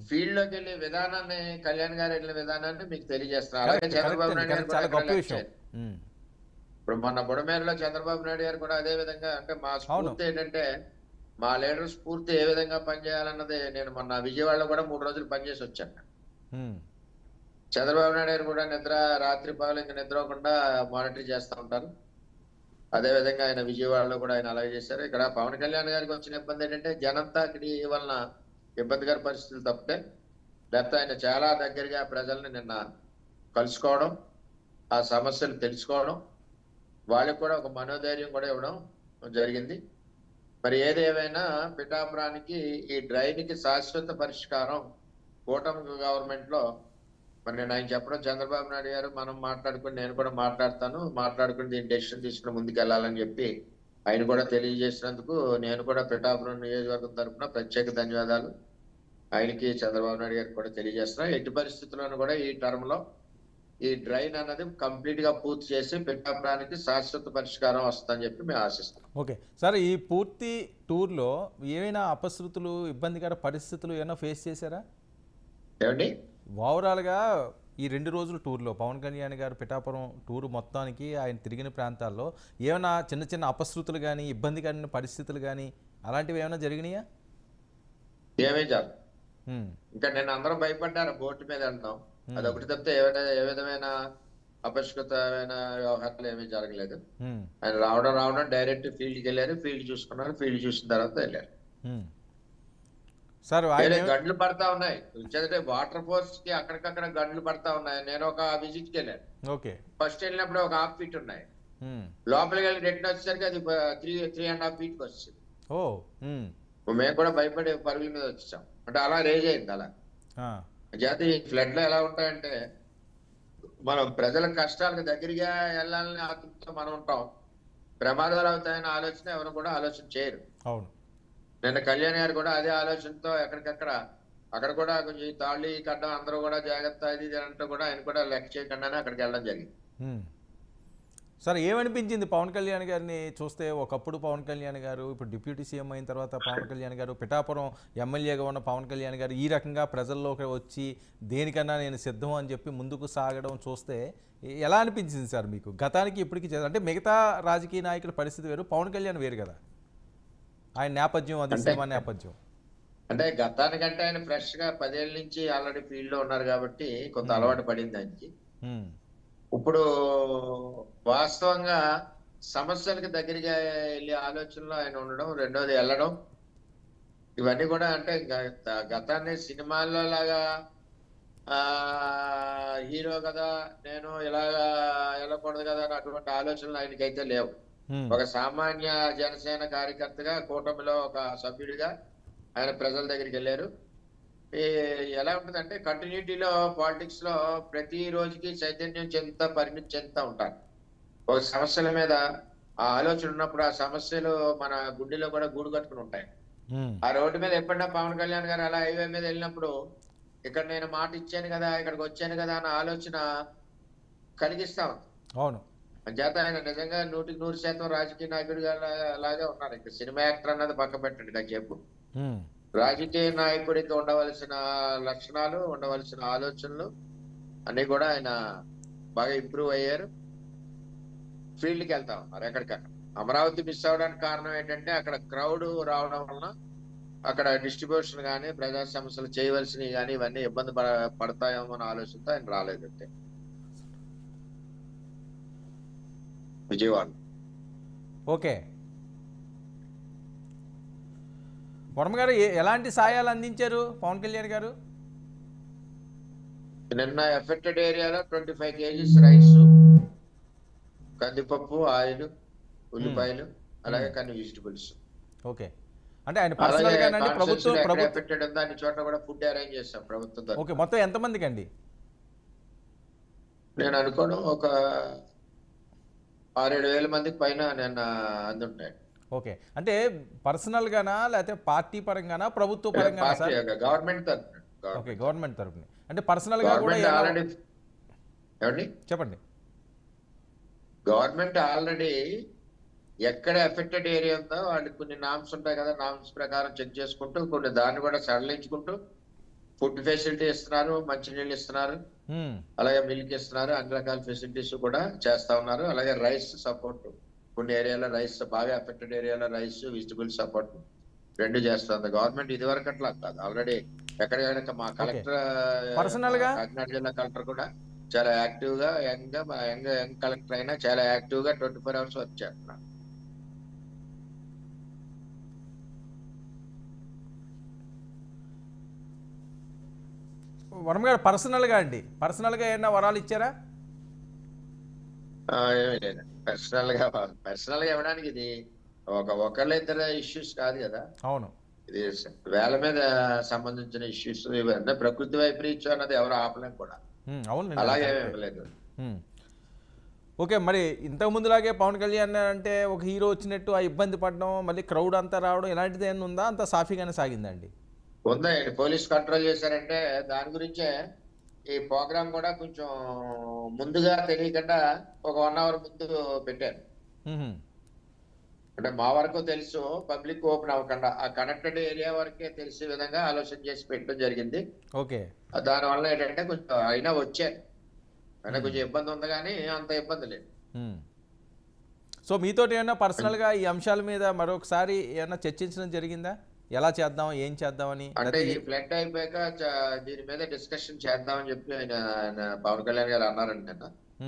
Field లోకి వెళ్ళే విధానాన్ని, కళ్యాణ్ గారు వెళ్ళిన విధానాన్ని మీకు తెలియజేస్తున్నారు. అలాగే కరెక్ట్ కరెక్ట్ చంద్రబాబు అండి, నాయుడు గారు కరెక్ట్, కూడా చాలా ఎక్కడ గొప్ప లెక్క విషయం. చేయరు. ఇప్పుడు మొన్న బుడమేరులో చంద్రబాబు నాయుడు గారు కూడా అదే విధంగా, అంటే మా అవును. స్ఫూర్తి ఏంటంటే మా లీడర్ స్ఫూర్తి ఏ విధంగా పనిచేయాలన్నది, నేను మొన్న విజయవాడలో కూడా 3 రోజులు పనిచేసి వచ్చాను. చంద్రబాబు నాయుడు గారు కూడా రాత్రి పగలు ఇంకా నిద్రపోకుండా మానిటర్ చేస్తూ ఉంటారు. అదే విధంగా ఆయన విజయవాడలో కూడా ఆయన అలాగే చేశారు. ఇక్కడ పవన్ కళ్యాణ్ గారికి వచ్చిన ఇబ్బంది ఏంటంటే జనంతాకిడి వలన ఇబ్బందికర పరిస్థితులు తప్పితే, లేకపోతే ఆయన చాలా దగ్గరగా ప్రజల్ని నిన్న కలుసుకోవడం, ఆ సమస్యలు తెలుసుకోవడం, వాళ్ళకి కూడా ఒక మనోధైర్యం కూడా ఇవ్వడం జరిగింది. మరి ఏదేమైనా పిఠాపురానికి ఈ డ్రైన్కి శాశ్వత పరిష్కారం కూటమి గవర్నమెంట్ లో, మరి నేను ఆయన చెప్పడం, చంద్రబాబు నాయుడు గారు మనం మాట్లాడుకుని, నేను కూడా మాట్లాడుకుని దీని డెసిషన్ తీసుకుని ముందుకు వెళ్ళాలని చెప్పి ఆయన కూడా తెలియజేసినందుకు నేను కూడా పిఠాపురం నియోజకవర్గం తరఫున ప్రత్యేక ధన్యవాదాలు ఆయనకి, చంద్రబాబు నాయుడు గారికి కూడా తెలియజేస్తున్నా. ఎట్టి పరిస్థితుల్లోనూ కూడా ఈ టర్మ్ లో ఈ డ్రైన్ అన్నది కంప్లీట్ గా పూర్తి చేసి పిఠాపురానికి శాశ్వత పరిష్కారం వస్తుందని చెప్పి మేము ఆశిస్తాం. ఓకే సార్, ఈ పూర్తి టూర్లో ఏమైనా అపశృతులు, ఇబ్బందికర పరిస్థితులు ఏమైనా ఫేస్ చేశారా? ఏమండి, ఓవరాల్గా ఈ 2 రోజుల టూర్లో పవన్ కళ్యాణ్ గారు పిఠాపురం టూర్ మొత్తానికి ఆయన తిరిగిన ప్రాంతాల్లో ఏమైనా చిన్న చిన్న అపశృతులు కానీ, ఇబ్బందికరమైన పరిస్థితులు కానీ అలాంటివి ఏమైనా జరిగినాయా? ఏమీ జరగదు. ఇంకా నేను అందరూ భయపడ్డారు బోటు మీద వెళ్తాం, అదొకటి తప్పితే ఏ విధమైన అపరిష్కృతమైన వ్యవహారాలు ఏమీ జరగలేదు. ఆయన రావడం డైరెక్ట్ ఫీల్డ్కి వెళ్ళారు, ఫీల్డ్ చూసుకున్నారు, ఫీల్డ్ చూసిన తర్వాత వెళ్ళారు. సార్ గంటలు పడతా ఉన్నాయి, వాటర్ ఫోర్స్ కి అక్కడికక్కడ గంటలు పడతా ఉన్నాయి. నేను ఒక విజిట్ కి వెళ్ళాను. ఓకే, ఫస్ట్ వెళ్ళినప్పుడు ఒక 1/2 feet ఉన్నాయి, లోపలికి వెళ్ళి రిటర్న్ వచ్చేసరికి అది 3.5 feet వచ్చింది. మేము కూడా భయపడి పరుగుల మీద వచ్చాం. అంటే అలా రేజ్ అయింది. అలా జాతి ఫ్లడ్ లో ఎలా ఉంటాయంటే, మనం ప్రజల కష్టాలకు దగ్గరగా వెళ్ళాలని ఆతృతతో మనం ఉంటాం, ప్రమాదాలు అవుతాయని ఆలోచన ఎవరు కూడా ఆలోచన చేయరు. అవును, నిన్న కళ్యాణ్ గారు కూడా అదే ఆలోచనతో ఎక్కడికక్కడ అక్కడ కూడా కొంచెం తాళి కట్టడం, అందరూ కూడా జాగ్రత్త ఇది అంటే కూడా ఆయన కూడా లెక్క చేయకుండానే అక్కడికి వెళ్ళడం జరిగింది. సార్ ఏమనిపించింది పవన్ కళ్యాణ్ గారిని చూస్తే? ఒకప్పుడు పవన్ కళ్యాణ్ గారు, ఇప్పుడు డిప్యూటీ సీఎం అయిన తర్వాత పవన్ కళ్యాణ్ గారు, పిఠాపురం ఎమ్మెల్యేగా ఉన్న పవన్ కళ్యాణ్ గారు ఈ రకంగా ప్రజల్లోకి వచ్చి దేనికన్నా నేను సిద్ధం అని చెప్పి ముందుకు సాగడం చూస్తే ఎలా అనిపించింది సార్ మీకు? గతానికి ఇప్పటికీ అంటే మిగతా రాజకీయ నాయకుల పరిస్థితి వేరు, పవన్ కళ్యాణ్ వేరు కదా, ఆయన నేపథ్యం అది సినిమా నేపథ్యం. అంటే గతానికంటే ఆయన ఫ్రెష్ గా 10 ఏళ్ళ నుంచి ఆల్రెడీ ఫీల్డ్ లో ఉన్నారు కాబట్టి కొంత అలవాటు పడింది ఆయనకి. ఇప్పుడు వాస్తవంగా సమస్యలకు దగ్గరగా వెళ్ళే ఆలోచనలో ఆయన ఉండడం, రెండోది వెళ్ళడం, ఇవన్నీ కూడా అంటే గతాన్ని సినిమాల్లో లాగా హీరో కదా నేను ఇలాగా వెళ్ళకూడదు కదా అని అటువంటి ఆలోచనలు ఆయనకైతే లేవు. ఒక సామాన్య జనసేన కార్యకర్తగా, కూటమిలో ఒక సభ్యుడిగా ఆయన ప్రజల దగ్గరికి వెళ్ళారు. ఎలా ఉంటుందంటే కంటిన్యూటీలో పాలిటిక్స్ లో ప్రతి రోజుకి చైతన్యం చెందుతా, పరిణితి చెందుతా ఉంటారు. ఒక సమస్యల మీద ఆ ఆలోచన ఉన్నప్పుడు ఆ సమస్యలు మన గుండెలో కూడా గూడు కట్టుకుని ఉంటాయి. ఆ రోడ్డు మీద ఎప్పుడన్నా పవన్ కళ్యాణ్ గారు అలా హైవే మీద వెళ్ళినప్పుడు ఇక్కడ నేను మాట ఇచ్చాను కదా, ఇక్కడికి వచ్చాను కదా అన్న ఆలోచన కలిగిస్తా ఉంది. అవును, చేత ఆయన నిజంగా 100% రాజకీయ నాయకుడిగా అలాగే ఉన్నారు. ఇక్కడ సినిమా యాక్టర్ అన్నది పక్క పెట్టండి కాసేపు, రాజకీయ నాయకుడికి ఉండవలసిన లక్షణాలు, ఉండవలసిన ఆలోచనలు అన్ని కూడా ఆయన బాగా ఇంప్రూవ్ అయ్యారు. ఫీల్డ్కి వెళ్తా ఉన్నారు ఎక్కడికక్కడ. అమరావతి మిస్ అవడానికి కారణం ఏంటంటే అక్కడ క్రౌడ్ రావడం వలన అక్కడ డిస్ట్రిబ్యూషన్ కానీ, ప్రజా సమస్యలు చేయవలసినవి కానీ ఇవన్నీ ఇబ్బంది పడతాయేమో అనే ఆలోచనతో ఆయన రాలేదంటే. విజయవాడ. ఓకే, వర్మ గారు ఎలాంటి సాయాలు అందించారు పవన్ కళ్యాణ్ గారు? నిన్న ఎఫెక్టెడ్ ఏరియాలో 25 kgs రైస్, కందిపప్పు, ఆయిల్, ఉల్లిపాయలు, అలాగే కొన్ని వెజిటబుల్స్. ఓకే, అంటే ఆయన పర్సనల్ గా ప్రభుత్వం ఎఫెక్టెడ్ ఉందా అన్ని చోట్ల కూడా ఫుడ్ అరేంజ్ చేస్తాం ప్రభుత్వం. ఓకే, మొత్తం ఎంతమందికి అండి? నేను అనుకోను ఒక 6-7 వేల మందికి పైన నిన్న అందుంటాయి. ఓకే, అంటే పర్సనల్ గానా లేకపోతే పార్టీ పరంగానా, ప్రభుత్వ పరంగానా సార్? గవర్నమెంట్ తరఫున. ఓకే, గవర్నమెంట్ తరఫున. అంటే పర్సనల్ గా కూడా చెప్పండి. గవర్నమెంట్ ఆల్రెడీ ఎక్కడ ఎఫెక్టెడ్ ఏరియా ఉందో వాళ్ళకి కొన్ని నామ్స్ ఉంటాయి కదా, నామ్స్ ప్రకారం చెక్ చేసుకుంటూ కొన్ని దాన్ని కూడా సడలించుకుంటూ ఫుడ్ ఫెసిలిటీ ఇస్తున్నారు, మంచినీళ్ళు ఇస్తున్నారు, ఉమ్, అలాగే మిల్క్ ఇస్తున్నారు, అన్ని రకాల ఫెసిలిటీస్ కూడా చేస్తా ఉన్నారు. అలాగే రైస్ సపోర్ట్, కొన్ని ఏరియాలో రైస్ బాగా ఎఫెక్టెడ్ ఏరియాలో రైస్ వెజిటబుల్ సపోర్ట్ రెండు చేస్తుంది గవర్నమెంట్. ఇది వరకు అట్లా కాదు, ఆల్రెడీ ఎక్కడికైనా మా ఓకే. కలెక్టర్, పర్సనల్గా కాకినాడ జిల్లా కలెక్టర్ కూడా చాలా యాక్టివ్ గా యంగ్ కలెక్టర్ అయినా చాలా యాక్టివ్ గా 24 hours వర్క్ చేస్తున్నారు. వర్మ గారు పర్సనల్గా అండి, పర్సనల్గా ఏమైనా వరాలు ఇచ్చారా? ఏమీ లేదు, పర్సనల్ గా ఇవ్వడానికి ఇది ఒకళ్ళ ఇద్దరు ఇష్యూస్ కాదు కదా, అవును. ఇది వేల మీద సంబంధించిన ఇష్యూస్. ఇవన్నీ ప్రకృతి వైపరీత్యం అన్నది ఎవరు ఆపలేం కూడా, అవునండి, అలాగే కరెక్టే. ఇవ్వలేదు. ఓకే, మరి ఇంతకు ముందులాగే పవన్ కళ్యాణ్ అంటే ఒక హీరో వచ్చినట్టు ఆ ఇబ్బంది పడడం, మళ్ళీ క్రౌడ్ అంతా రావడం, ఇలాంటిది ఏమైనా ఉందా? అంత సాఫీగానే సాగిందండి? ఉందా, పోలీస్ కంట్రోల్ చేశారంటే దాని గురించే ఈ ప్రోగ్రామ్ కూడా కొంచెం ముందుగా తెలియకుండా ఒక 1 hour ముందు పెట్టారు. మ్మ్. అంటే మా వరకు తెలుసు, పబ్లిక్ ఓపెన్ అవ్వకుండా ఆ కనెక్టెడ్ ఏరియా వరకే తెలిసే విధంగా ఆలోచన చేసి పెట్టడం జరిగింది. ఓకే. దానివల్ల ఏంటంటే కొంచెం అయినా వచ్చారు, అయినా కొంచెం ఇబ్బంది ఉంది కానీ అంత ఇబ్బంది లేదు. మ్మ్. సో మీతోటి ఏమైనా పర్సనల్గా ఈ అంశాల మీద మరొకసారి ఏమైనా చర్చించడం జరిగిందా? ఎలా చేద్దాం, ఏం చేద్దామని? అంటే ఈ ఫ్లడ్ అయిపోయాక దీని మీద డిస్కషన్ చేద్దామని చెప్పి ఆయన పవన్ కళ్యాణ్ గారు అన్నారండి నిన్న.